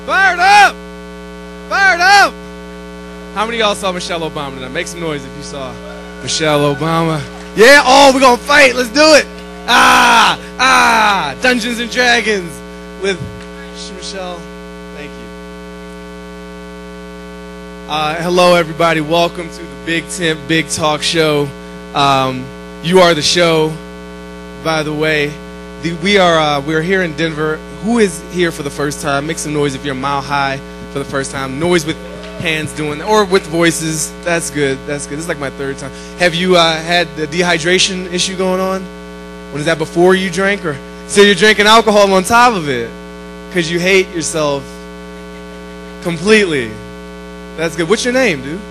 Fired up! Fired up! How many of y'all saw Michelle Obama tonight? Make some noise if you saw Michelle Obama. Yeah, oh, we're gonna fight. Let's do it. Dungeons and Dragons with Michelle. Thank you. Hello, everybody. Welcome to the Big Tent Big Talk Show. You are the show, by the way. We're here in Denver. Who is here for the first time? Make some noise if you're a mile high for the first time. Noise with hands doing that, or with voices. That's good. That's good. This is like my third time. Have you had the dehydration issue going on? When is that, before you drank, or so you're drinking alcohol on top of it because you hate yourself completely? That's good. What's your name, dude?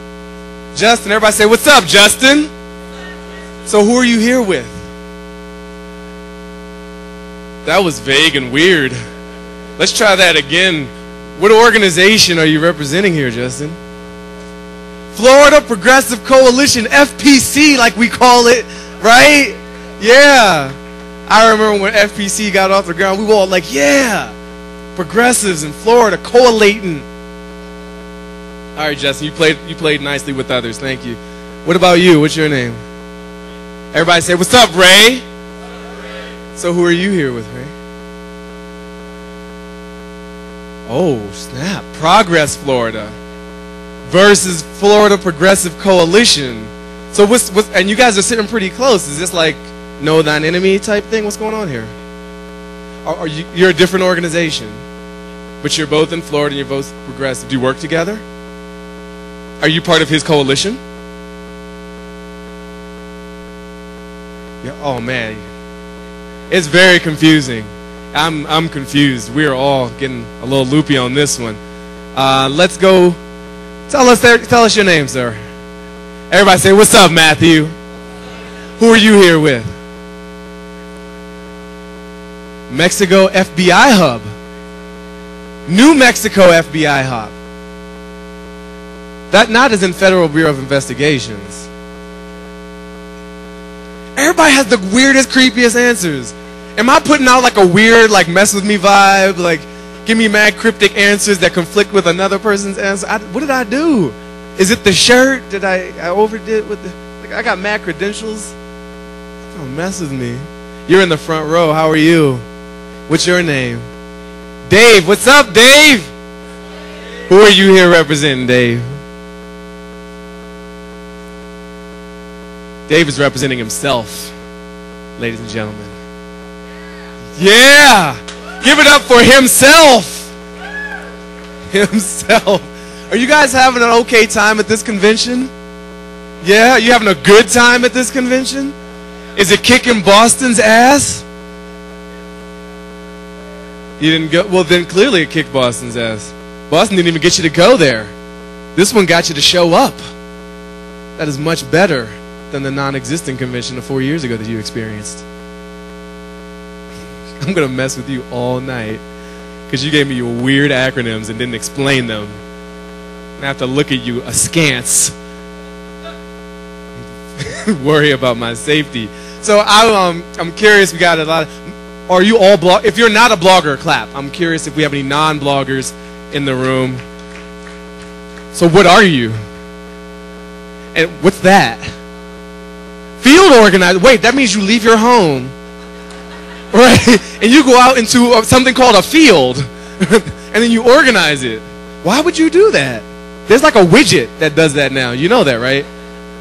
Justin. Everybody say, what's up, Justin? So who are you here with? That was vague and weird. Let's try that again. What organization are you representing here, Justin? Florida Progressive Coalition, FPC, like we call it, right? Yeah. I remember when FPC got off the ground, we were all like, yeah, progressives in Florida collating. All right, Justin, you played nicely with others. Thank you. What about you? What's your name? Everybody say, what's up, Ray? So who are you here with, Ray? Oh, snap. Progress Florida versus Florida Progressive Coalition. So and you guys are sitting pretty close. Is this like know thine enemy type thing? What's going on here? You're a different organization, but you're both in Florida and you're both progressive. Do you work together? Are you part of his coalition? Yeah. Oh, man. It's very confusing. I'm confused. We're all getting a little loopy on this one. Let's go. Tell us your name, sir. Everybody say, what's up, Matthew? Who are you here with? Mexico FBI Hub. New Mexico FBI Hub. That not as in Federal Bureau of Investigations. Everybody has the weirdest, creepiest answers. Am I putting out like a weird, like mess with me vibe? Like, give me mad cryptic answers that conflict with another person's answer? What did I do? Is it the shirt? Did I overdid with the, like, I got mad credentials? Don't mess with me. You're in the front row. How are you? What's your name? Dave. What's up, Dave? Who are you here representing, Dave? Dave is representing himself, ladies and gentlemen. Yeah! Give it up for himself! Himself. Are you guys having an okay time at this convention? Yeah? You having a good time at this convention? Is it kicking Boston's ass? You didn't go? Well, then clearly it kicked Boston's ass. Boston didn't even get you to go there. This one got you to show up. That is much better than the non-existent convention of 4 years ago that you experienced. I'm going to mess with you all night because you gave me your weird acronyms and didn't explain them. I have to look at you askance. Worry about my safety. So I'm curious, we got a lot of, are you all if you're not a blogger, clap. I'm curious if we have any non-bloggers in the room. So what are you? And what's that? Field organizer. Wait, that means you leave your home, right? And you go out into something called a field, and then you organize it. Why would you do that? There's like a widget that does that now. You know that, right?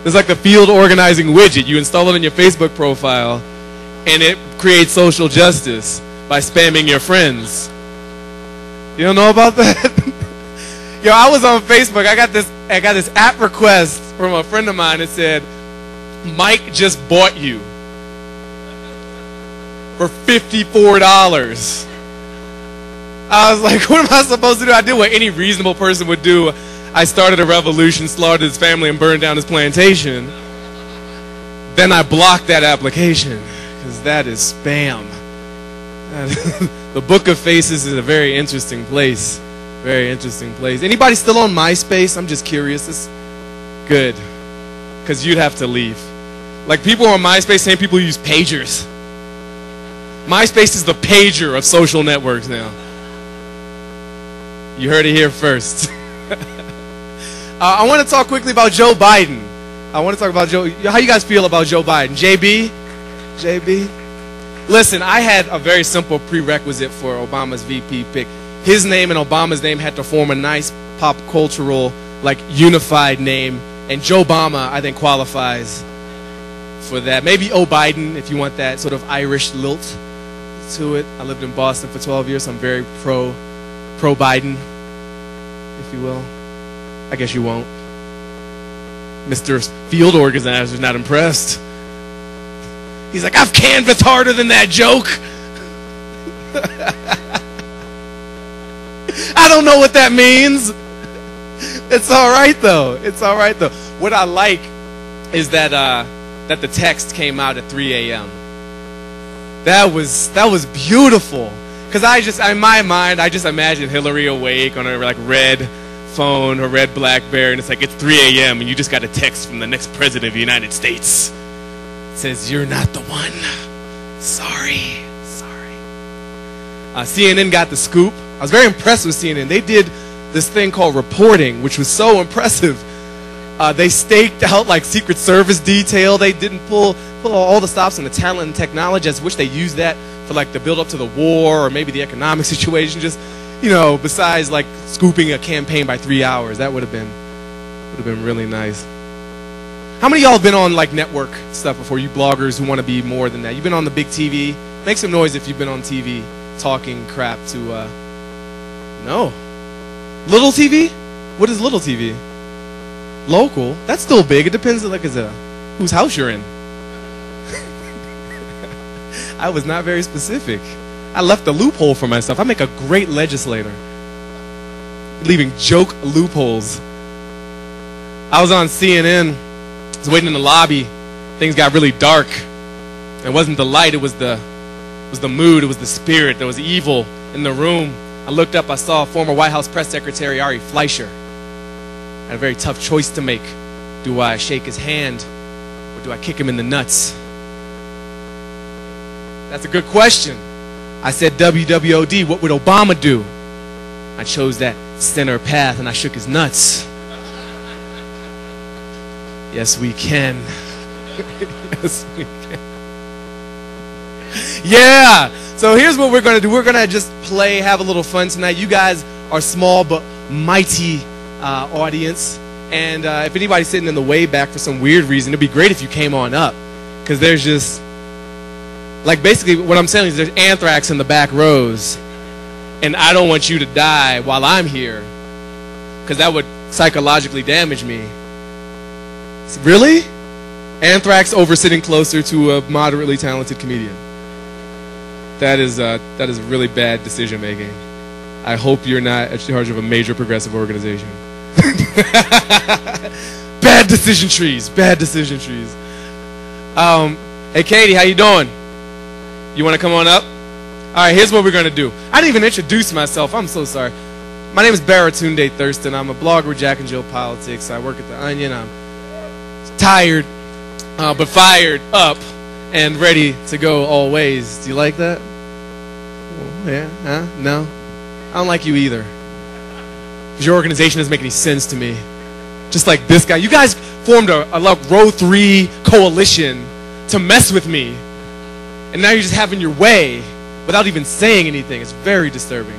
There's like the field organizing widget. You install it on your Facebook profile, and it creates social justice by spamming your friends. You don't know about that? Yo, I was on Facebook. I got this app request from a friend of mine that said, Mike just bought you for $54. I was like, what am I supposed to do? I did what any reasonable person would do. I started a revolution, slaughtered his family, and burned down his plantation. Then I blocked that application because that is spam. The Book of Faces is a very interesting place. Very interesting place. Anybody still on MySpace? I'm just curious. It's good. Because you'd have to leave. Like, people on MySpace saying people use pagers. MySpace is the pager of social networks now. You heard it here first. I want to talk quickly about Joe Biden. I want to talk about Joe. How you guys feel about Joe Biden? JB? JB? Listen, I had a very simple prerequisite for Obama's VP pick. His name and Obama's name had to form a nice pop cultural, like, unified name. And Joe Obama, I think, qualifies for that. Maybe O Biden, if you want that sort of Irish lilt to it. I lived in Boston for 12 years, so I'm very pro-Biden, if you will. I guess you won't. Mr. Field Organizer's not impressed. He's like, I've canvassed harder than that joke. I don't know what that means. It's all right, though. It's all right, though. What I like is that that the text came out at 3 a.m. That was beautiful. Because in my mind, I just imagine Hillary awake on her like red phone, her red BlackBerry, and it's like, it's 3 a.m. and you just got a text from the next president of the United States. It says, you're not the one. Sorry. CNN got the scoop. I was very impressed with CNN. They did this thing called reporting, which was so impressive. They staked out like Secret Service detail. They didn't pull all the stops on the talent and technology, as which they used that for like the build up to the war or maybe the economic situation. Just, you know, besides like scooping a campaign by 3 hours, that would have been really nice. How many of y'all have been on like network stuff before? You bloggers who want to be more than that. You've been on the big TV. Make some noise if you've been on TV talking crap to. No. Little TV? What is little TV? Local? That's still big. It depends like whose house you're in. I was not very specific. I left a loophole for myself. I make a great legislator. Leaving joke loopholes. I was on CNN. I was waiting in the lobby. Things got really dark. It wasn't the light. It was the mood. It was the spirit. There was evil in the room. I looked up. I saw former White House Press Secretary Ari Fleischer. I had a very tough choice to make. Do I shake his hand or do I kick him in the nuts? That's a good question. I said WWOD, what would Obama do? I chose that center path and I shook his nuts. Yes, we can. Yes, we can. Yeah. So here's what we're going to do. We're going to just play, have a little fun tonight. You guys are small but mighty audience. And if anybody's sitting in the way back for some weird reason, it'd be great if you came on up. Because there's just, like, basically what I'm saying is there's anthrax in the back rows. And I don't want you to die while I'm here. Because that would psychologically damage me. Really? Anthrax over sitting closer to a moderately talented comedian. That is really bad decision making. I hope you're not in charge of a major progressive organization. Bad decision trees. Bad decision trees. Hey Katie, how you doing? You want to come on up? All right, here's what we're going to do. I didn't even introduce myself. I'm so sorry. My name is Baratunde Thurston. I'm a blogger with Jack and Jill Politics. I work at The Onion. I'm tired, but fired up and ready to go always. Do you like that? Yeah? Huh? No? I don't like you either. Because your organization doesn't make any sense to me. Just like this guy. You guys formed a row 3 coalition to mess with me. And now you're just having your way without even saying anything. It's very disturbing.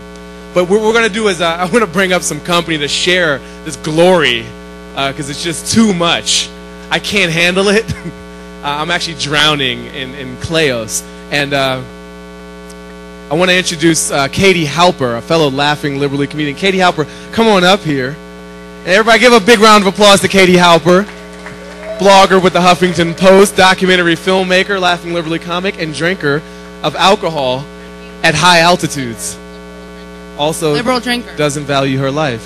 But what we're going to do is I want to bring up some company to share this glory because it's just too much. I can't handle it. I'm actually drowning in Kleos. And I want to introduce Katie Halper, a fellow laughing liberally comedian. Katie Halper, come on up here. And everybody give a big round of applause to Katie Halper, blogger with the Huffington Post, documentary filmmaker, laughing liberally comic, and drinker of alcohol at high altitudes. Also, liberal drinker. Doesn't value her life.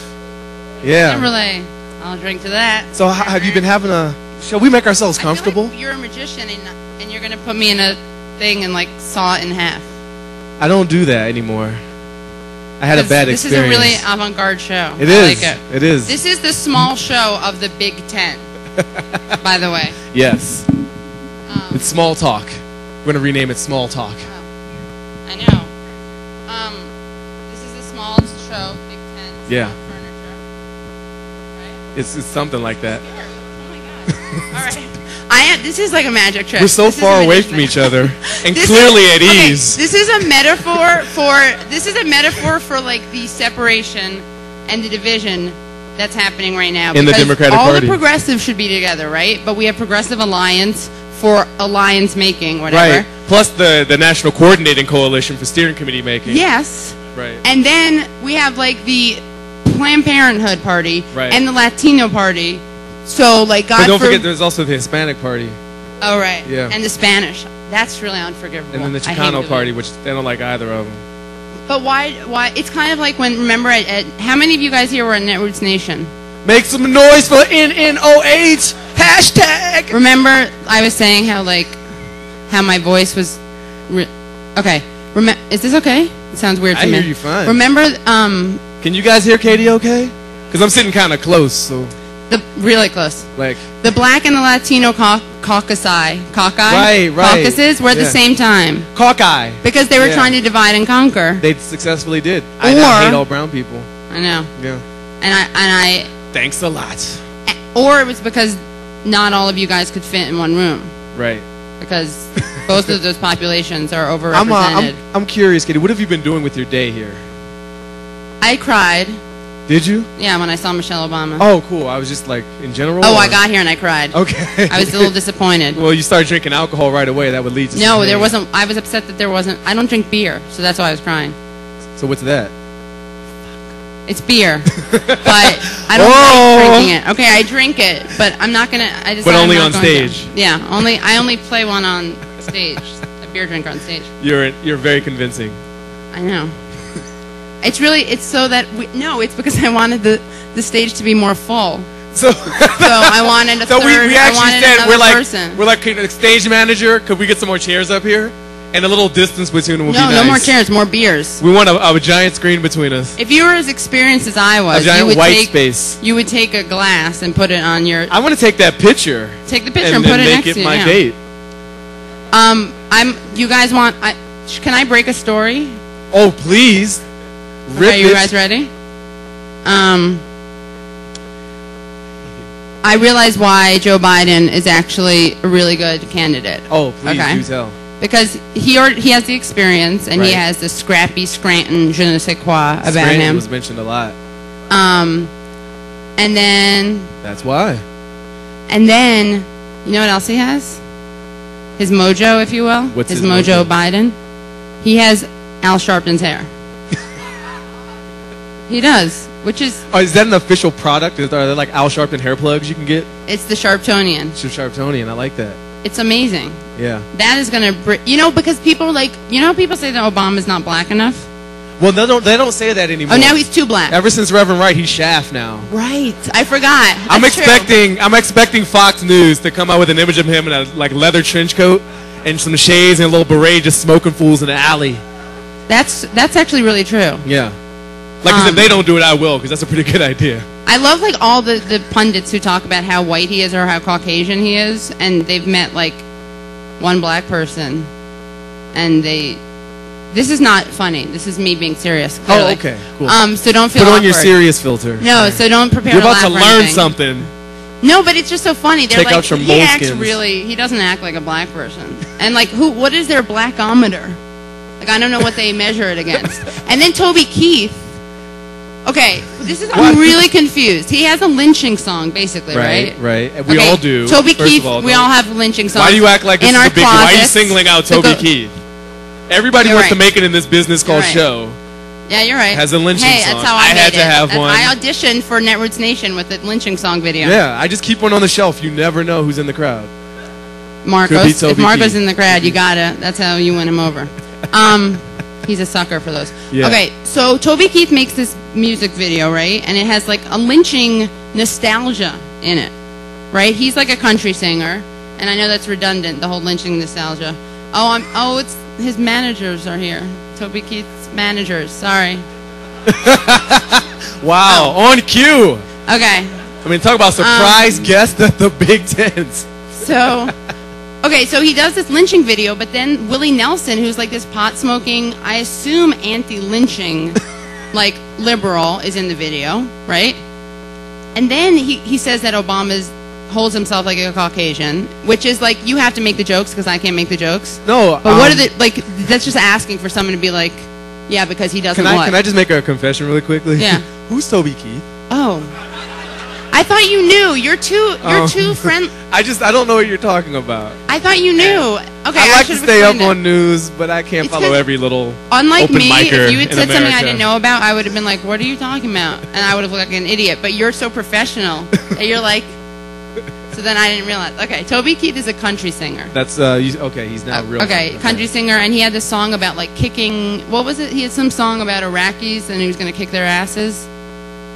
Yeah. Timberlake. I'll drink to that. So have you been having a... Shall we make ourselves comfortable? I feel like you're a magician and you're going to put me in a thing and like saw it in half. I don't do that anymore. I had a bad experience. This is a really avant-garde show. It is. I like it. It is. This is the small show of the Big Ten, by the way. Yes. It's Small Talk. We're going to rename it Small Talk. I know. This is the small show, Big Ten. Yeah. Furniture. Right? It's something like that. Oh my God. All right. This is like a magic trick. We're so far away from each other, and clearly at ease. This is a metaphor for like the separation and the division that's happening right now. In the Democratic Party. All the progressives should be together, right? But we have Progressive Alliance for alliance making, whatever. Right. Plus the National Coordinating Coalition for Steering Committee making. Yes. Right. And then we have like the Planned Parenthood Party and the Latino Party. So like God. But don't forget, there's also the Hispanic Party. Oh right. Yeah. And the Spanish. That's really unforgivable. And then the Chicano Party, which they don't like either of them. But why? It's kind of like when, remember, how many of you guys here were at Netroots Nation? Make some noise for NNOH hashtag. Remember, I was saying how my voice was, okay. Is this okay? It sounds weird to me. I hear you fine. Remember, can you guys hear Katie okay? Because I'm sitting kind of close, so. Really close. Like. The Black and the Latino caucuses were at the same time. Caucus. Because they were trying to divide and conquer. They successfully did. I hate all brown people. I know. Yeah. And I. Thanks a lot. Or it was because not all of you guys could fit in one room. Right. Because both of those populations are overrepresented. I'm curious, Katie. What have you been doing with your day here? I cried. Did you? Yeah, when I saw Michelle Obama. Oh, cool. I was just like, in general? Oh, I got here and I cried. Okay. I was a little disappointed. Well, you started drinking alcohol right away. That would lead to No, there wasn't. I was upset that there wasn't. I don't drink beer, so that's why I was crying. So what's that? It's beer. But I don't like drinking it. Okay, I drink it, but I'm not going to. But only on stage. Yeah, I only play one on stage. A beer drinker on stage. You're very convincing. I know. It's so that it's because I wanted the stage to be more full. So I wanted a third. We actually said person. we're like stage manager. Could we get some more chairs up here? And a little distance between them would be nice. No more chairs, more beers. We want a giant screen between us. If you were as experienced as I was, a giant white space. You would take a glass and put it on your. I want to take that picture. Take the picture and put it next to you. Make it my date. You guys want? Can I break a story? Oh please. Are you guys ready? I realize why Joe Biden is actually a really good candidate. Oh, please do tell. Because he has the experience and he has the scrappy Scranton je ne sais quoi about Scranton him. Was mentioned a lot. And then. That's why. And then, you know what else he has? His mojo, if you will. What's his mojo? Biden. He has Al Sharpton's hair. He does, which is... Oh, is that an official product? Are there like Al Sharpton hair plugs you can get? It's the Sharptonian. It's the Sharptonian. I like that. It's amazing. Yeah. That is going to... because people people say that Obama's not black enough? Well, they don't say that anymore. Oh, now he's too black. Ever since Reverend Wright, he's Shaft now. Right. I forgot. I'm expecting Fox News to come out with an image of him in a leather trench coat and some shades and a little beret just smoking fools in the alley. That's actually really true. Yeah. Like if they don't do it, I will, because that's a pretty good idea. I love all the pundits who talk about how white he is or how Caucasian he is, and they've met one black person, and this is not funny. This is me being serious. Clearly. Oh, okay, cool. So don't feel Put awkward. On your serious filter. No, so don't prepare. You're about to learn anything. something. No, but it's just so funny. They're Take out your moleskins. He doesn't act like a black person. And what is their blackometer? I don't know what they measure it against. And then Toby Keith. Okay, I'm really confused. He has a lynching song, basically, right? Right. We all do. Toby Keith, we all have lynching songs. Why do you act like this is a big? Why are you singling out Toby Keith? Everybody wants to make it in this business called show. Yeah, you're right. Has a lynching song. That's how I had to have one. I auditioned for Netroots Nation with the lynching song video. Yeah, I just keep one on the shelf. You never know who's in the crowd. Marcos. If Marcos in the crowd, you gotta. That's how you win him over. He's a sucker for those. Yeah. Okay, so Toby Keith makes this music video, right? And it has a lynching nostalgia in it, right? He's like a country singer, and I know that's redundant, the whole lynching nostalgia. It's his managers are here. Toby Keith's managers. Sorry. Wow, on cue. Okay. Talk about surprise guest at the Big Tens. So. Okay, so he does this lynching video, but then Willie Nelson, who's this pot-smoking, I assume anti-lynching like liberal is in the video, right? And then he says that Obama holds himself like a Caucasian, which is like, you have to make the jokes because I can't make the jokes. No, but what are the, like, that's just asking for someone to be like, yeah, because he doesn't. Can I just make a confession really quickly? Yeah. Who's Toby Keith? Oh, I thought you knew. You're too friendly. I don't know what you're talking about. I thought you knew. Okay, I like to stay up on news, but I can't follow every little Unlike open me, micer if you had said in something I America. didn't know about, I would have been like, what are you talking about? And I would have looked like an idiot. But you're so professional that you're like, so then I didn't realize. Okay, Toby Keith is a country singer. That's, okay, he's now real. Okay, country singer, and he had this song about like kicking, what was it? He had some song about Iraqis and he was going to kick their asses.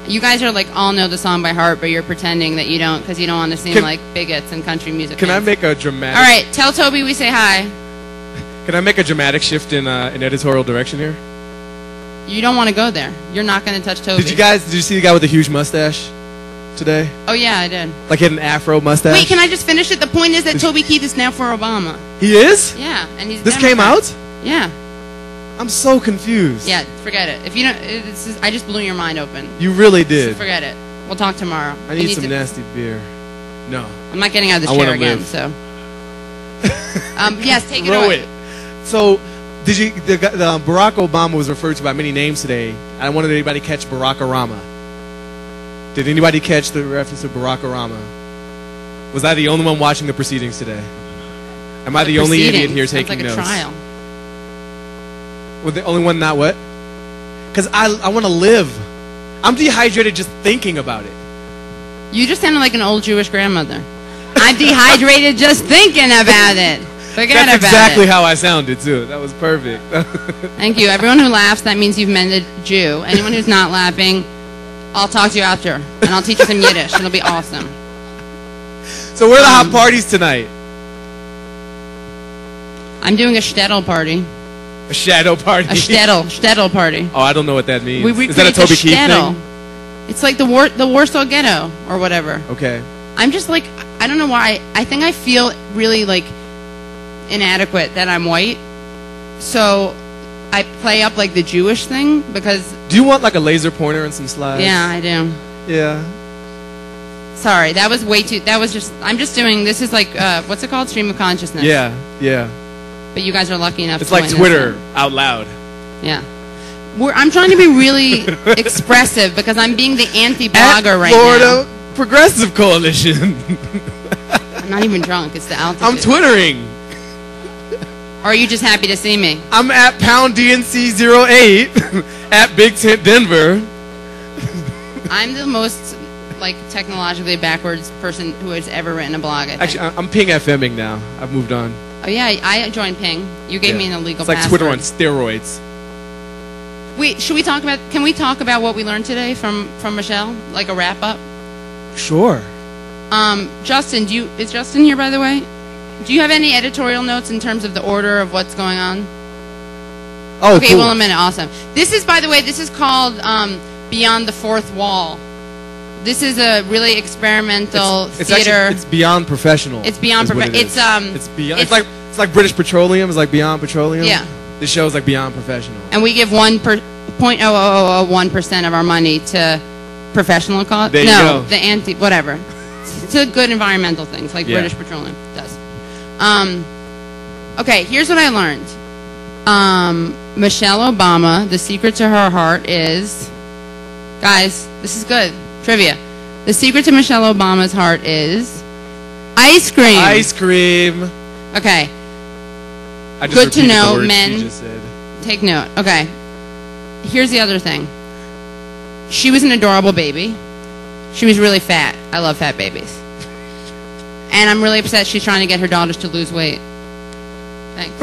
You guys are like all know the song by heart, but you're pretending that you don't because you don't want to seem like bigots in country music. Can fans. I make a dramatic? All right, tell Toby we say hi. Can I make a dramatic shift in editorial direction here? You don't want to go there. You're not going to touch Toby. Did you see the guy with the huge mustache today? Oh yeah, I did. Like he had an afro mustache. Wait, can I just finish it? The point is that Toby Keith is now for Obama. He is? Yeah, and he's. This Democrat. came out? Yeah. I'm so confused. Yeah, forget it. If you don't, I just blew your mind open. You really did. So forget it. We'll talk tomorrow. I need some nasty beer. No. I'm not getting out of this chair again. So. Yes, take it away. So, Barack Obama was referred to by many names today. I wanted anybody catch Barack Obama. Did anybody catch the reference to Barack Obama? Was I the only one watching the proceedings today? Am I the only idiot here taking notes? Sounds like a trial. Well, the only one not what? Because I want to live. I'm dehydrated just thinking about it. You just sounded like an old Jewish grandmother. I'm dehydrated just thinking about it. Forget about it. That's exactly how I sounded, too. That was perfect. Thank you. Everyone who laughs, that means you've met a Jew. Anyone who's not laughing, I'll talk to you after, and I'll teach you some Yiddish. It'll be awesome. So where are the hot parties tonight? I'm doing a shtetl party. A shadow party? A shtetl party. Oh, I don't know what that means. Is that a Toby Keith thing? It's like the Warsaw Ghetto or whatever. Okay. I'm just like, I don't know why. I think I feel really like inadequate that I'm white. So I play up like the Jewish thing because... Do you want like a laser pointer and some slides? Yeah, I do. Yeah. Sorry, that was way too... That was just... I'm just doing... This is like... what's it called? Stream of consciousness. Yeah, yeah. But you guys are lucky enough it's to like Twitter out loud. Yeah. I'm trying to be really expressive because I'm being the anti-blogger right Florida Progressive Coalition. I'm not even drunk. It's the altitude. I'm Twittering. Or are you just happy to see me? I'm at #DNC08 at BigTentDenver. I'm the most like technologically backwards person who has ever written a blog. I think. Actually, I'm Ping FMing now. I've moved on. Oh yeah, I joined Ping. You gave me an illegal password. It's like Twitter on steroids. Wait, should we talk about? Can we talk about what we learned today from Michelle? Like a wrap up. Sure. Justin, is Justin here by the way? Do you have any editorial notes in terms of the order of what's going on? Oh, okay. Cool. Well, a minute. Awesome. This is, by the way, this is called Beyond the Fourth Wall. This is a really experimental theater. It's beyond professional. It's beyond professional. It's beyond. It's like British Petroleum. It's like beyond petroleum. Yeah. This show's like beyond professional. And we give 0.0001% of our money to professional cause. There you go. The whatever. To good environmental things like British Petroleum does. Okay, here's what I learned. Michelle Obama, the secret to her heart is, guys, this is good. Trivia. The secret to Michelle Obama's heart is ice cream. Ice cream. Okay. Good to know, men. Take note. Okay. Here's the other thing. She was an adorable baby. She was really fat. I love fat babies. And I'm really upset she's trying to get her daughters to lose weight. Thanks.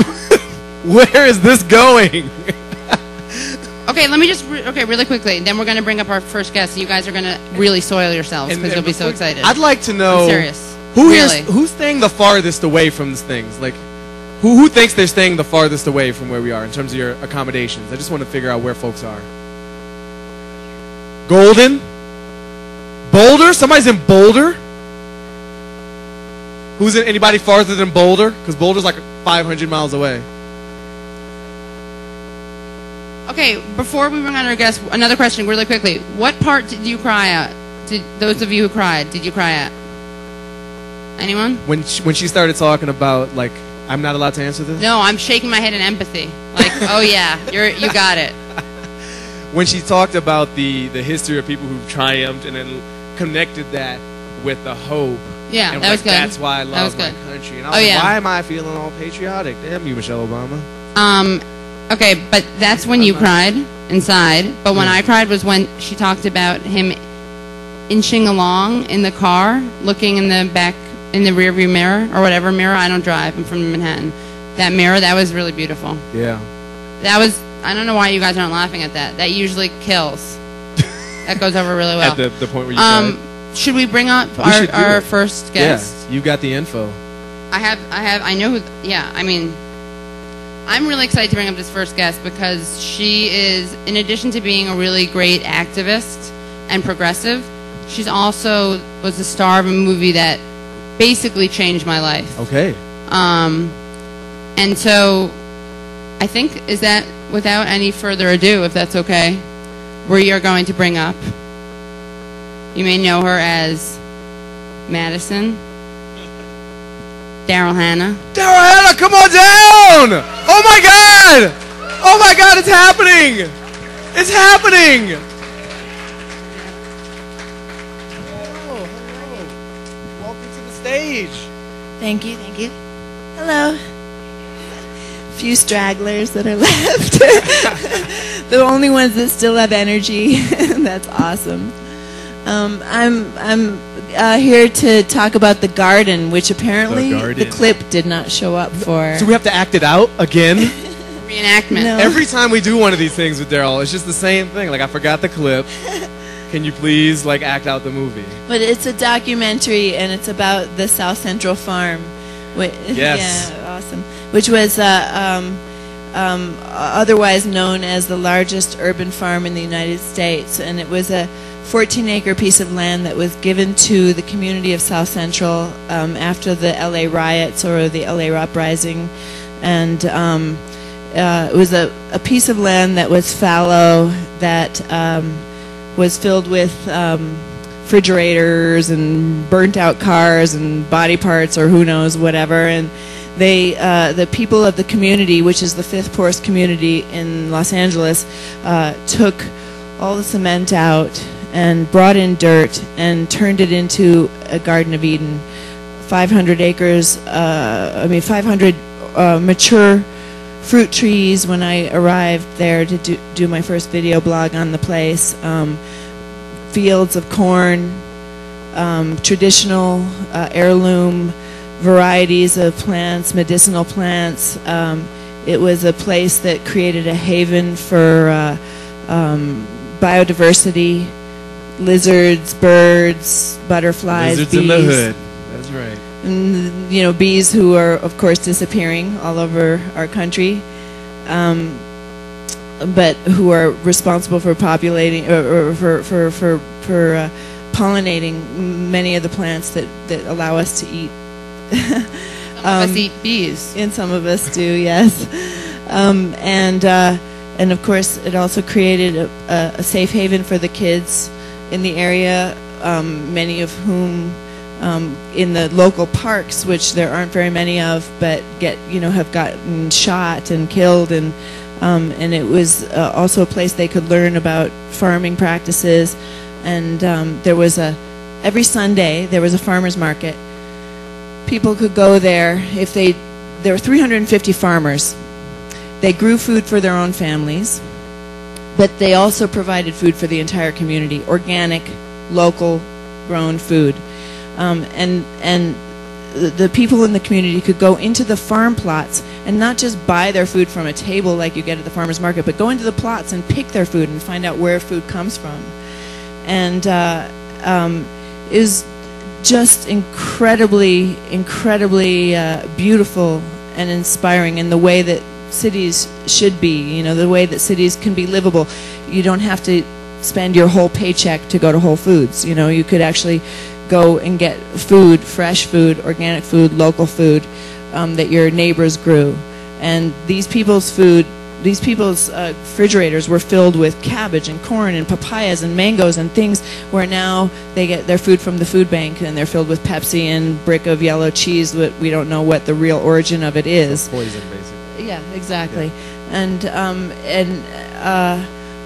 Where is this going? Okay, let me just, really quickly. Then we're going to bring up our first guest, and you guys are going to really soil yourselves because you'll be so excited. I'd like to know... I'm serious. Who's staying the farthest away from these things? Like, who thinks they're staying the farthest away from where we are in terms of your accommodations? I just want to figure out where folks are. Golden? Boulder? Somebody's in Boulder? Who's in anybody farther than Boulder? Because Boulder's like 500 miles away. Okay, before we bring on our guest, another question really quickly. What part did you cry at? Did those of you who cried, did you cry at? Anyone? When she started talking about, like, I'm not allowed to answer this? No, I'm shaking my head in empathy. Like, oh yeah, you got it. When she talked about the history of people who've triumphed and then connected that with the hope. Yeah, and that was good. That's why I love my country. And I was like, why am I feeling all patriotic? Damn you, Michelle Obama. Okay, but that's when you cried inside. But when I cried was when she talked about him inching along in the car, looking in the back, in the rearview mirror, or whatever mirror. I don't drive. I'm from Manhattan. That mirror, that was really beautiful. Yeah. That was, I don't know why you guys aren't laughing at that. That usually kills. That goes over really well. At the point where you cried? Should we bring up our first guest? Yeah, you got the info. I know who, yeah, I mean, I'm really excited to bring up this first guest because she is, in addition to being a really great activist and progressive, she's also was the star of a movie that basically changed my life. Okay. And so I think, is that, without any further ado, if that's okay, we are going to bring up, you may know her as Madison. Darryl Hannah. Darryl Hannah, come on down! Oh my God! Oh my God, it's happening! It's happening! Hello, hello. Welcome to the stage. Thank you, thank you. Hello. Few stragglers that are left. The only ones that still have energy. That's awesome. I'm here to talk about The Garden, which apparently the clip did not show up for. So we have to act it out again? Reenactment. No. Every time we do one of these things with Darryl, it's just the same thing. Like, I forgot the clip. Can you please, like, act out the movie? But it's a documentary, and it's about the South Central Farm. Yes. Yeah, awesome. Which was otherwise known as the largest urban farm in the United States, and it was a 14-acre piece of land that was given to the community of South Central after the LA riots or the LA uprising, and it was a piece of land that was fallow, that was filled with refrigerators and burnt-out cars and body parts or who knows whatever, and they, the people of the community, which is the fifth poorest community in Los Angeles, took all the cement out and brought in dirt and turned it into a Garden of Eden. 500 acres, 500 mature fruit trees when I arrived there to do my first video blog on the place. Fields of corn, traditional heirloom varieties of plants, medicinal plants. It was a place that created a haven for biodiversity. Lizards, birds, butterflies, lizards bees. in the hood. That's right. And, you know, bees who are, of course, disappearing all over our country, but who are responsible for populating or for pollinating many of the plants that allow us to eat. Some of us eat bees. And some of us do, yes. And of course, it also created a safe haven for the kids in the area, many of whom in the local parks, which there aren't very many of, but have gotten shot and killed, and it was also a place they could learn about farming practices. And there was every Sunday there was a farmers market. People could go there if there were 350 farmers. They grew food for their own families, but they also provided food for the entire community, organic, local, grown food. And the people in the community could go into the farm plots and not just buy their food from a table like you get at the farmer's market, but go into the plots and pick their food and find out where food comes from. And it was just incredibly beautiful and inspiring in the way that cities should be, the way that cities can be livable. You don't have to spend your whole paycheck to go to Whole Foods. You could actually go and get food, fresh food, organic food, local food that your neighbors grew. And these people's food these people's refrigerators were filled with cabbage and corn and papayas and mangoes and things, where now they get their food from the food bank and they're filled with Pepsi and brick of yellow cheese that we don't know what the real origin of it is. Poison, basically. Yeah, exactly. And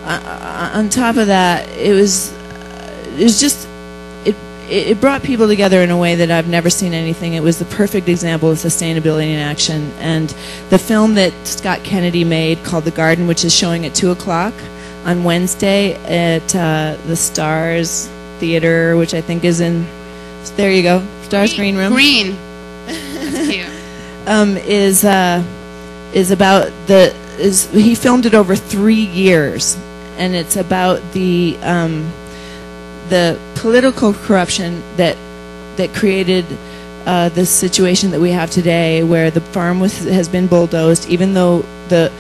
on top of that, it was just, it brought people together in a way that I've never seen anything. It was the perfect example of sustainability in action. And the film that Scott Kennedy made called The Garden, which is showing at 2 o'clock on Wednesday at the Stars Theater, which I think is in, there you go, Stars Green Room. Green. That's cute. Is about he filmed it over 3 years, and it's about the political corruption that created this situation that we have today, where the farm has been bulldozed, even though the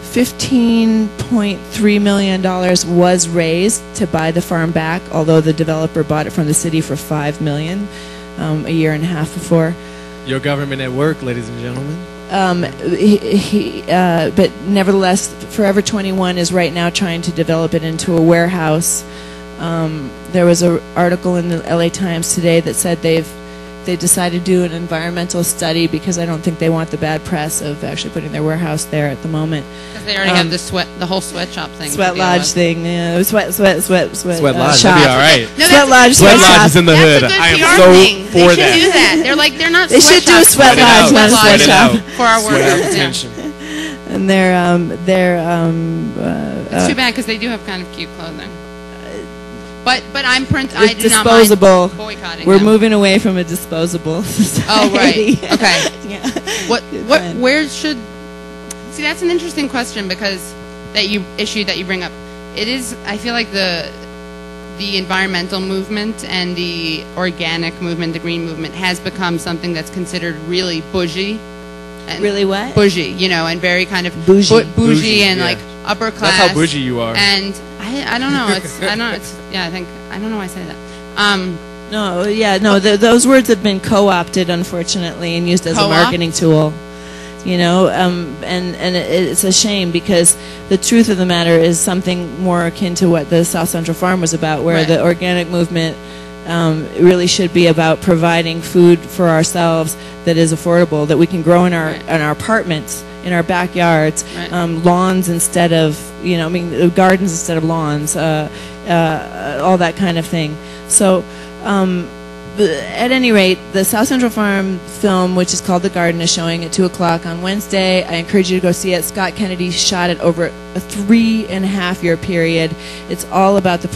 $15.3 million was raised to buy the farm back, although the developer bought it from the city for $5 million a year and a half before. Your government at work, ladies and gentlemen. But nevertheless, Forever 21 is right now trying to develop it into a warehouse. There was an article in the LA Times today that said they decided to do an environmental study, because I don't think they want the bad press of actually putting their warehouse there at the moment. Because they already have the whole sweatshop thing. Sweat lodge thing, yeah. Sweat lodge, that'd shop. be all right. No, sweat lodge is in the hood. I am so for that. They should do that. They're not. They should do a sweat lodge, not a sweatshop for our workers. And it's too bad, because they do have kind of cute clothing. But I do disposable. not mind boycotting We're them. moving away from a disposable society. Oh, right. Okay. Yeah. Where should... See, that's an interesting question, because that you bring up. It is, I feel like the environmental movement and the organic movement, the green movement, has become something that's considered really bougie. Really what? Bougie, and very kind of bougie and like upper class. That's how bougie you are. And I don't know. I don't know why I say that. Those words have been co-opted, unfortunately, and used as a marketing tool. And it's a shame, because the truth of the matter is something more akin to what the South Central Farm was about, where the organic movement really should be about providing food for ourselves that is affordable, that we can grow in our apartments, in our backyards, lawns instead of gardens instead of lawns, all that kind of thing. So at any rate, the South Central Farm film, which is called The Garden, is showing at 2 o'clock on Wednesday. I encourage you to go see it. Scott Kennedy shot it over a 3.5-year period. It's all about the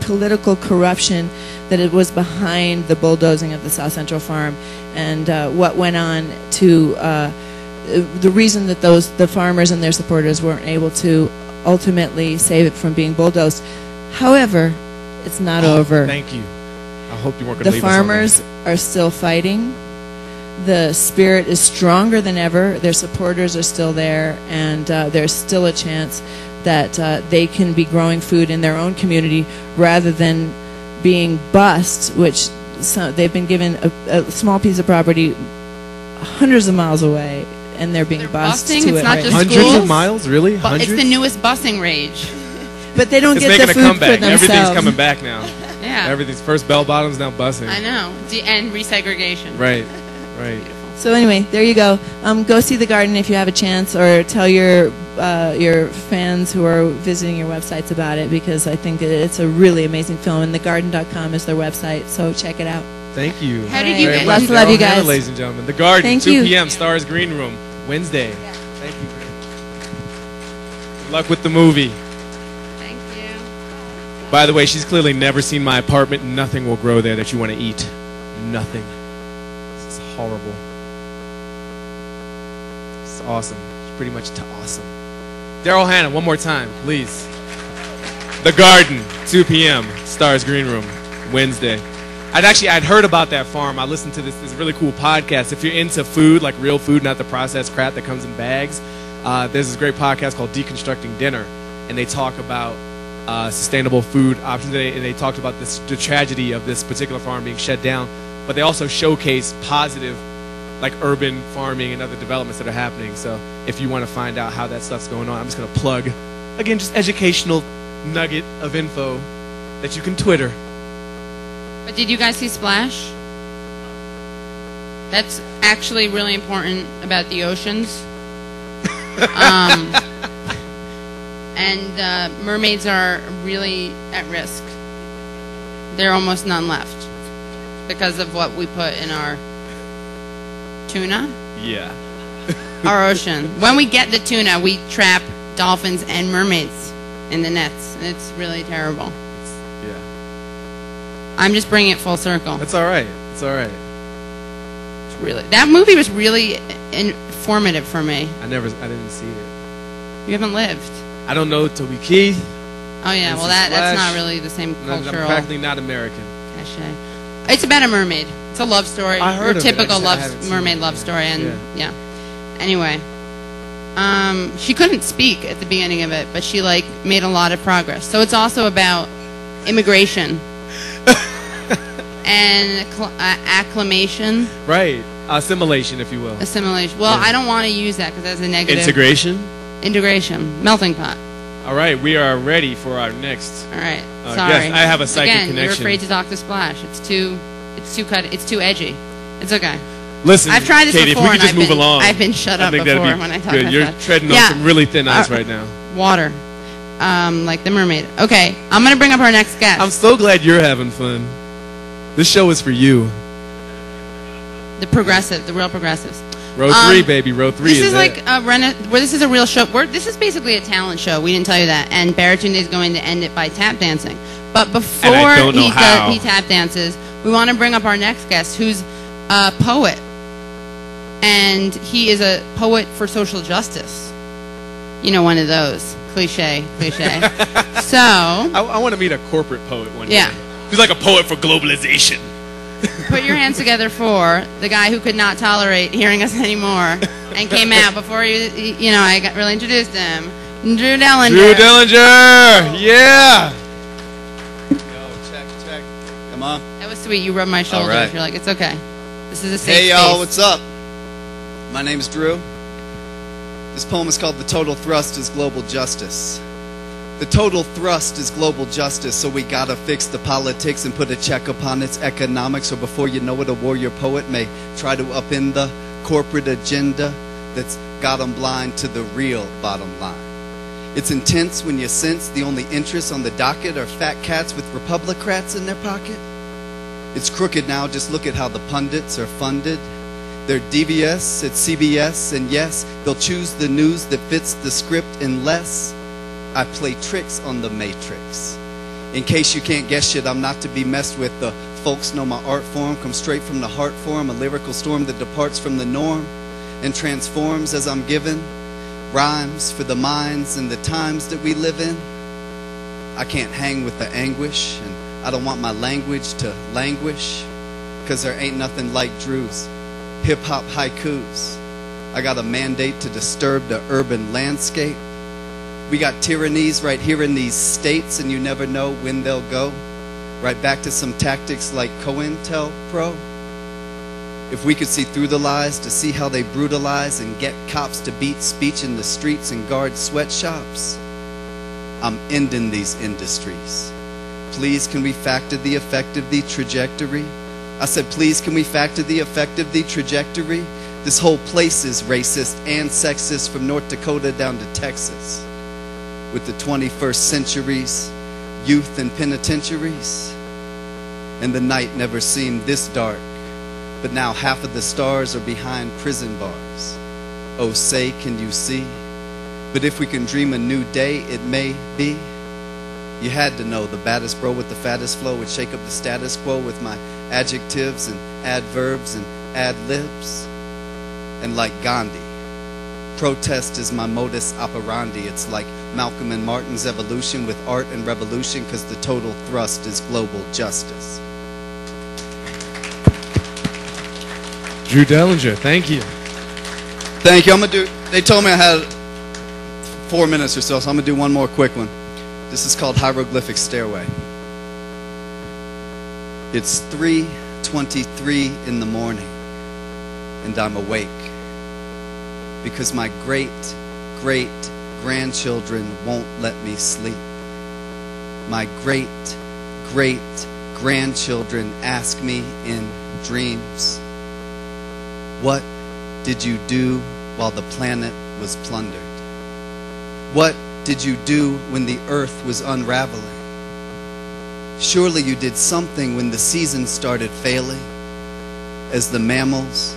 political corruption that it was behind the bulldozing of the South Central Farm, and what went on to the reason that the farmers and their supporters weren't able to ultimately save it from being bulldozed. However, it's not over. Thank you. I hope you weren't going to leave us on that. The farmers are still fighting. The spirit is stronger than ever. Their supporters are still there, and there's still a chance that they can be growing food in their own community rather than being bussed, which they've been given a small piece of property hundreds of miles away, and they're being bussed to it's it. Not just hundreds schools. Of miles, really? Hundreds? It's the newest busing rage. But they don't it's get making the a food comeback. for themselves. Everything's coming back now. Yeah. Everything's first bell bottoms, now busing. I know. And resegregation. Right. Beautiful. So anyway, there you go. Go see The Garden if you have a chance, or tell your fans who are visiting your websites about it, because I think it's a really amazing film, and thegarden.com is their website, so check it out. Thank you. How did you get Lots of love, you guys. Ladies and gentlemen, The Garden, Thank 2 you. p.m., Stars Green Room, Wednesday. Yeah. Thank you. Good luck with the movie. Thank you. By the way, she's clearly never seen my apartment. Nothing will grow there that you want to eat. Nothing. It's horrible. It's awesome. It's pretty much awesome. Darryl Hannah, one more time, please. The Garden, 2 p.m., Stars Green Room, Wednesday. I'd heard about that farm. I listened to this really cool podcast. If you're into food, like real food, not the processed crap that comes in bags, there's this great podcast called Deconstructing Dinner, and they talk about sustainable food options. And they talked about the tragedy of this particular farm being shut down, but they also showcase positive, like urban farming and other developments that are happening. So if you want to find out how that stuff's going on. I'm just going to plug, again, just educational nugget of info that you can Twitter. But did you guys see Splash? That's actually really important about the oceans. And mermaids are really at risk. There are almost none left because of what we put in our tuna. Yeah. Our ocean. When we get the tuna, we trap dolphins and mermaids in the nets. And it's really terrible. Yeah. I'm just bringing it full circle. That's all right. It's all right. It's really, that movie was really informative for me. I didn't see it. You haven't lived. I don't know Toby Keith. Oh yeah, well that's not really the same cultural. I'm practically not American. Cachet. It's about a mermaid. It's a love story. I heard Your typical mermaid love it. story, and yeah. Anyway, she couldn't speak at the beginning of it, but she like made a lot of progress. So it's also about immigration and acclimation. Right, assimilation, if you will. Assimilation. Well, yeah. I don't want to use that because that's a negative. Integration. Melting pot. All right, we are ready for our next. All right. Sorry. Yes, I have a psychic connection. connection. You're afraid to talk to Splash. It's too edgy. It's okay. Listen, I've tried this Katie, before, if we could just and move along. I've been shut up before when I talk about You're that. treading on some really thin ice right now. Water. Like the mermaid. Okay, I'm going to bring up our next guest. I'm so glad you're having fun. This show is for you. The real progressives. Row 3, baby. Row 3 This is like where this is a real show. This is basically a talent show. We didn't tell you that. And Baratunde is going to end it by tap dancing. But before he tap dances, we want to bring up our next guest, who's a poet. And he is a poet for social justice. You know, one of those. Cliche. So. I want to meet a corporate poet one day. He's like a poet for globalization. Put your hands together for the guy who could not tolerate hearing us anymore and came out before I got really introduced him. Drew Dellinger. Drew Dellinger! Yeah! Yo, check. Come on. That was sweet. You rubbed my shoulder. Right. You're like, it's okay. This is a safe Hey, y'all, space. what's up? My name is Drew. This poem is called The Total Thrust is Global Justice. The total thrust is global justice, so we gotta fix the politics and put a check upon its economics, or before you know it, a warrior poet may try to upend the corporate agenda that's got them blind to the real bottom line. It's intense when you sense the only interests on the docket are fat cats with Republicrats in their pocket. It's crooked now, just look at how the pundits are funded. They're DVS at CBS, and yes, they'll choose the news that fits the script unless I play tricks on the matrix. In case you can't guess shit, I'm not to be messed with. The folks know my art form, come straight from the heart form, a lyrical storm that departs from the norm and transforms as I'm given rhymes for the minds and the times that we live in. I can't hang with the anguish, and I don't want my language to languish, because there ain't nothing like Drew's hip-hop haikus. I got a mandate to disturb the urban landscape. We got tyrannies right here in these states, and you never know when they'll go. Right back to some tactics like COINTELPRO. If we could see through the lies to see how they brutalize and get cops to beat speech in the streets and guard sweatshops, I'm ending these industries. Please, can we factor the effect of the trajectory? I said, please, can we factor the effect of the trajectory? This whole place is racist and sexist, from North Dakota down to Texas. With the 21st century's youth in penitentiaries. And the night never seemed this dark, but now half of the stars are behind prison bars. Oh, say, can you see? But if we can dream a new day, it may be. You had to know the baddest bro with the fattest flow would shake up the status quo with my adjectives and adverbs and ad-libs. And like Gandhi, protest is my modus operandi. It's like Malcolm and Martin's evolution with art and revolution, because the total thrust is global justice. Drew Dellinger, thank you. Thank you. They told me I had 4 minutes or so I'm gonna do one more quick one. This is called Hieroglyphic Stairway. It's 3:23 in the morning, and I'm awake. because my great-great-grandchildren won't let me sleep. My great-great-grandchildren ask me in dreams, what did you do while the planet was plundered? What did you do when the earth was unraveling? Surely you did something when the seasons started failing, as the mammals,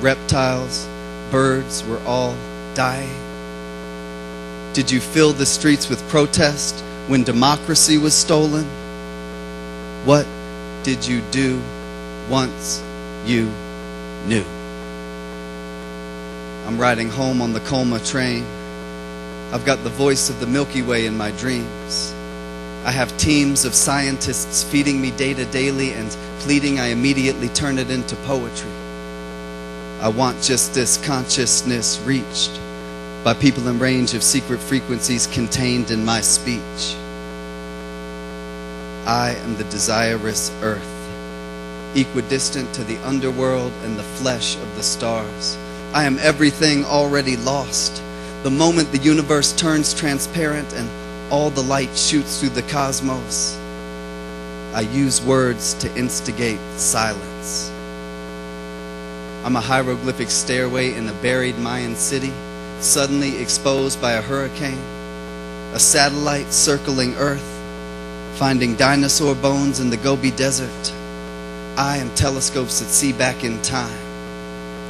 reptiles, birds were all dying. Did you fill the streets with protest when democracy was stolen? What did you do once you knew? I'm riding home on the Colma train. I've got the voice of the Milky Way in my dreams. I have teams of scientists feeding me data daily and pleading I immediately turn it into poetry. I want just this consciousness reached by people in range of secret frequencies contained in my speech. I am the desirous earth, equidistant to the underworld and the flesh of the stars. I am everything already lost. The moment the universe turns transparent and all the light shoots through the cosmos, I use words to instigate silence. I'm a hieroglyphic stairway in a buried Mayan city, suddenly exposed by a hurricane, a satellite circling Earth, finding dinosaur bones in the Gobi Desert. I am telescopes that see back in time.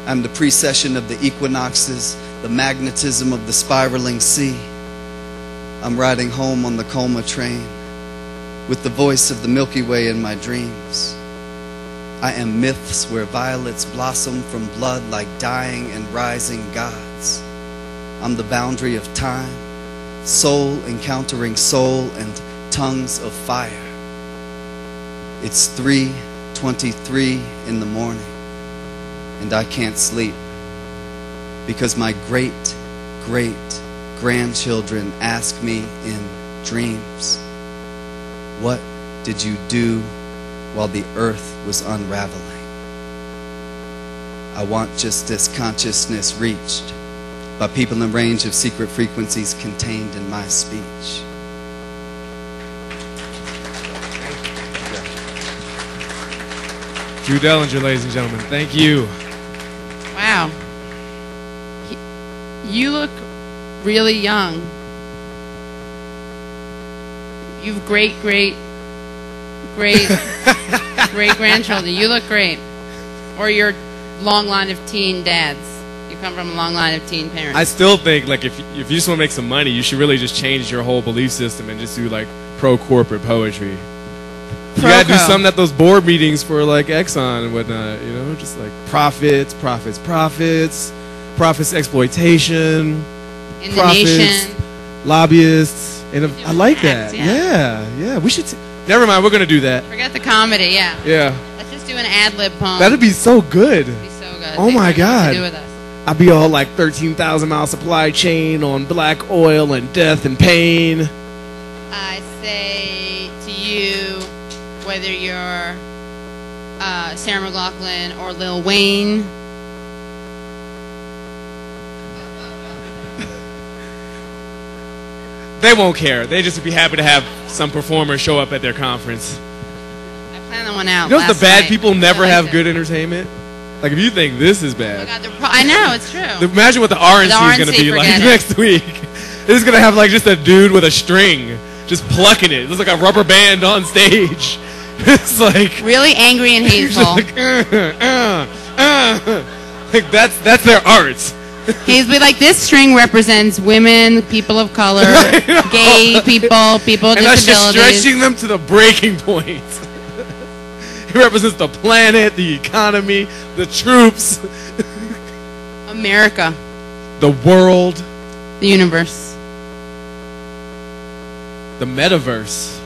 I'm the precession of the equinoxes, the magnetism of the spiraling sea. I'm riding home on the Colma train with the voice of the Milky Way in my dreams. I am myths where violets blossom from blood like dying and rising gods. I'm the boundary of time, soul encountering soul and tongues of fire. It's 3:23 in the morning, and I can't sleep because my great-great-grandchildren ask me in dreams, what did you do while the earth was unraveling? I want just this consciousness reached by people in range of secret frequencies contained in my speech. Drew Dellinger, ladies and gentlemen. Thank you. Wow. You look really young. You've great-grandchildren. You look great. Or your long line of teen dads. You come from a long line of teen parents. I still think, like, if you just want to make some money, you should really just change your whole belief system and just do, like, pro-corporate poetry. You gotta do something at those board meetings for, like, Exxon and whatnot, you know? Just, like, profits, exploitation, in the nation, lobbyists, and I like that. Yeah. We should. Never mind. We're gonna do that. Forget the comedy. Yeah. Yeah. Let's just do an ad-lib poem. That'd be so good. That'd be so good. Oh my God. To do with us. I'd be all like 13,000 mile supply chain on black oil and death and pain. I say to you, whether you're Sarah McLachlan or Lil Wayne. They won't care. They just would be happy to have some performer show up at their conference. I planned that one out. You know, the bad people never have good entertainment. Like, if you think this is bad, oh God, I know, it's true. Imagine what the RNC is going to be like next week. It's going to have like just a dude with a string just plucking it. It looks like a rubber band on stage. It's like really angry and hateful. Like, like that's their art. He's be like, this string represents women, people of color, gay people, people with disabilities. And that's just stretching them to the breaking point. It represents the planet, the economy, the troops. America. The world. The universe. The metaverse.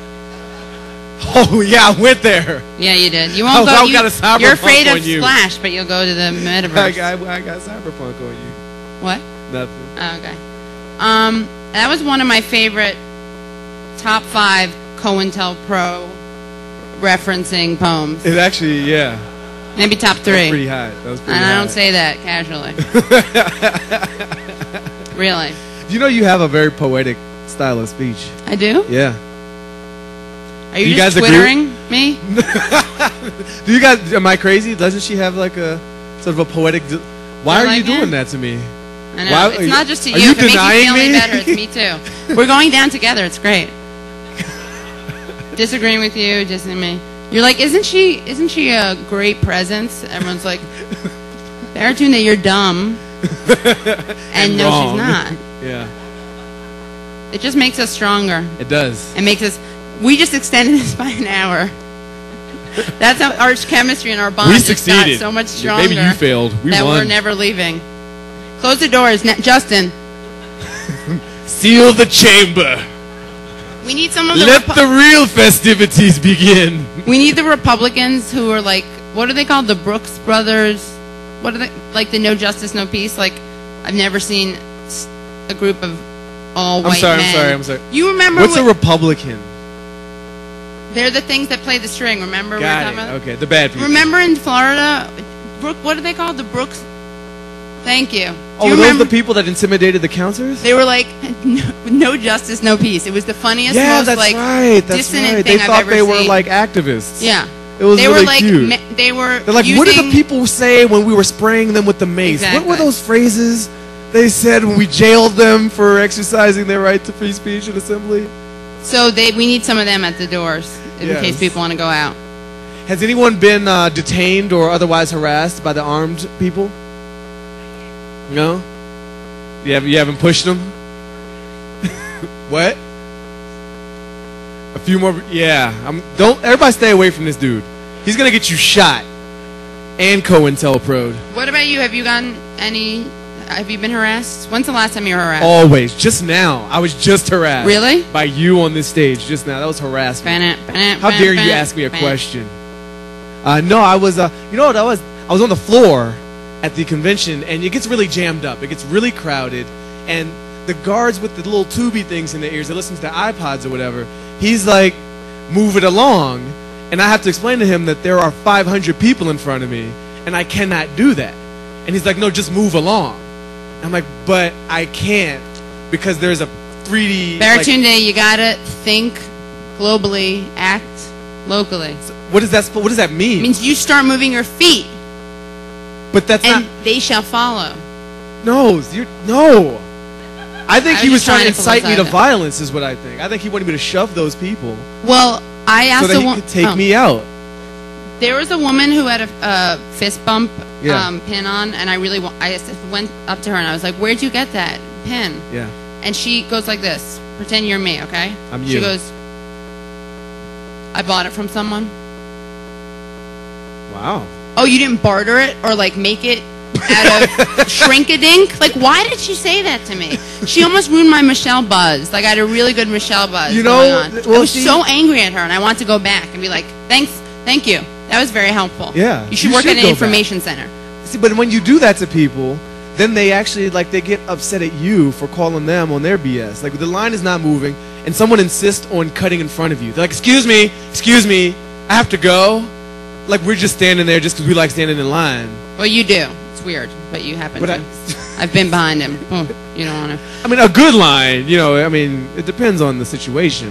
Oh, yeah, I went there. Yeah, you did. You won't go. You're afraid of Splash, but you'll go to the metaverse. I got cyberpunk on you. What? Nothing. Oh, okay. That was one of my favorite top 5 COINTELPRO referencing poems. It actually, yeah. Maybe top 3. That was pretty hot. That was pretty and hot. I don't say that casually. Really. You know you have a very poetic style of speech. I do? Yeah. Are you just Twittering me? Do you guys, am I crazy? Doesn't she have like a sort of a poetic, why are you doing that to me? I know. Why, it's not just to you. Are you if it makes you feel any me? better, it's me too. We're going down together. It's great. Disagreeing with you, dissing me. You're like, isn't she a great presence? Everyone's like, Baritune, you're dumb. and no, wrong. she's not. Yeah. It just makes us stronger. It does. It makes us. We just extended this by an hour. That's how our chemistry and our bond just got so much stronger. Maybe you failed. We that won. we're never leaving. Close the doors, Justin. Seal the chamber. We need some of the. Let the real festivities begin. We need the Republicans who are like, what are they called? The Brooks Brothers. What are they like? The No Justice, No Peace. Like, I've never seen a group of all white men. I'm sorry. You remember what's a Republican? They're the things that play the string. Remember? Got it. Okay, the bad people. Remember in Florida, what are they called? The Brooks. Thank you. Oh, were those the people that intimidated the counselors? They were like, no justice, no peace. It was the funniest, most like dissonant thing I've ever seen. They thought they were like activists. Yeah. It was they really were like, cute. They're like, what did the people say when we were spraying them with the mace? Exactly. What were those phrases they said when we jailed them for exercising their right to free speech and assembly? So we need some of them at the doors in case people want to go out. Has anyone been detained or otherwise harassed by the armed people? No? You haven't pushed them? What? A few more? Yeah. Don't everybody stay away from this dude. He's gonna get you shot and COINTELPRO'd. What about you? Have you been harassed? When's the last time you were harassed? Always. Just now. I was just harassed. Really? By you on this stage just now. That was harassment. How dare you ask me a question? No, I was. You know what I was? I was on the floor at the convention, and it gets really jammed up. It gets really crowded, and the guards with the little tubey things in their ears that listens to iPods or whatever, he's like, move it along. And I have to explain to him that there are 500 people in front of me, and I cannot do that. And he's like, no, just move along. I'm like, but I can't because there's a 3D... Baratunde, you gotta think globally, act locally. So what does that mean? It means you start moving your feet. But that's and they shall follow. No. I think he was trying to incite me to violence is what I think. I think he wanted me to shove those people. Well, I asked so that he could take me out. There was a woman who had a fist bump pin on, and I went up to her and I was like, "Where'd you get that pin?" Yeah. And she goes like this. Pretend you're me, okay? I'm you. She goes, "I bought it from someone." Wow. Oh, you didn't barter it or like make it out of shrink-a-dink? Like, why did she say that to me? She almost ruined my Michelle buzz. Like, I had a really good Michelle buzz going on. I was so angry at her, and I want to go back and be like, thank you. That was very helpful. Yeah. You should work at an information center. See, but when you do that to people, then they actually, like, they get upset at you for calling them on their BS. Like, the line is not moving, and someone insists on cutting in front of you. They're like, excuse me, I have to go. Like, we're just standing there just because we like standing in line. Well, you do. It's weird, but you happen to. I've been behind him. Oh, you don't want to. I mean, a good line, it depends on the situation.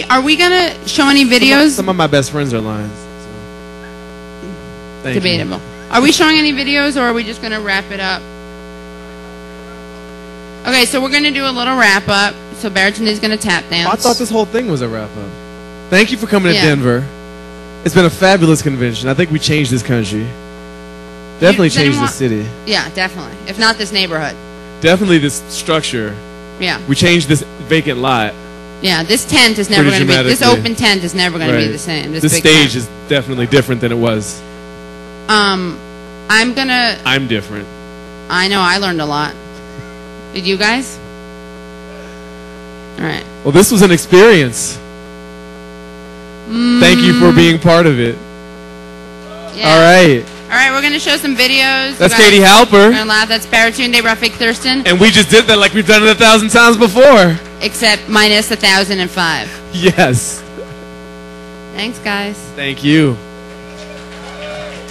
Are we going to show any videos? Some of my best friends are lines. So. Debatable. Are we showing any videos, or are we just going to wrap it up? Okay, so we're going to do a little wrap-up. So Baratunde is going to tap dance. I thought this whole thing was a wrap-up. Thank you for coming to Denver. It's been a fabulous convention. I think we changed this country. Definitely changed this city. Yeah, definitely. If not this neighborhood. Definitely this structure. Yeah. We changed this vacant lot. Yeah, this tent is never going to be, this open tent is never going to be the same. This stage is definitely different than it was. I'm different. I know, I learned a lot. Did you guys? All right. Well, this was an experience. Thank you for being part of it. Yeah. All right. All right, we're going to show some videos. That's Katie Halper. We're going to laugh. That's Baratunde Rafik Thurston. And we just did that like we've done it 1,000 times before. Except minus 1,005. Yes. Thanks, guys. Thank you.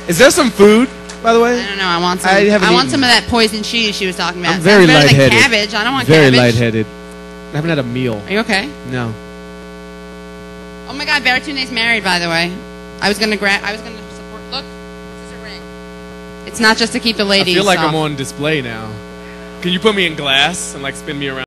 Is there some food, by the way? I don't know. I want some. I want some of that poison cheese she was talking about. I'm very lightheaded. Than cabbage. I don't want very cabbage. Very lightheaded. I haven't had a meal. Are you okay? No. Oh my God, Bertune's married, by the way. I was gonna support. Look, this is a ring. It's not just to keep the ladies. I feel like off. I'm on display now. Can you put me in glass and like spin me around?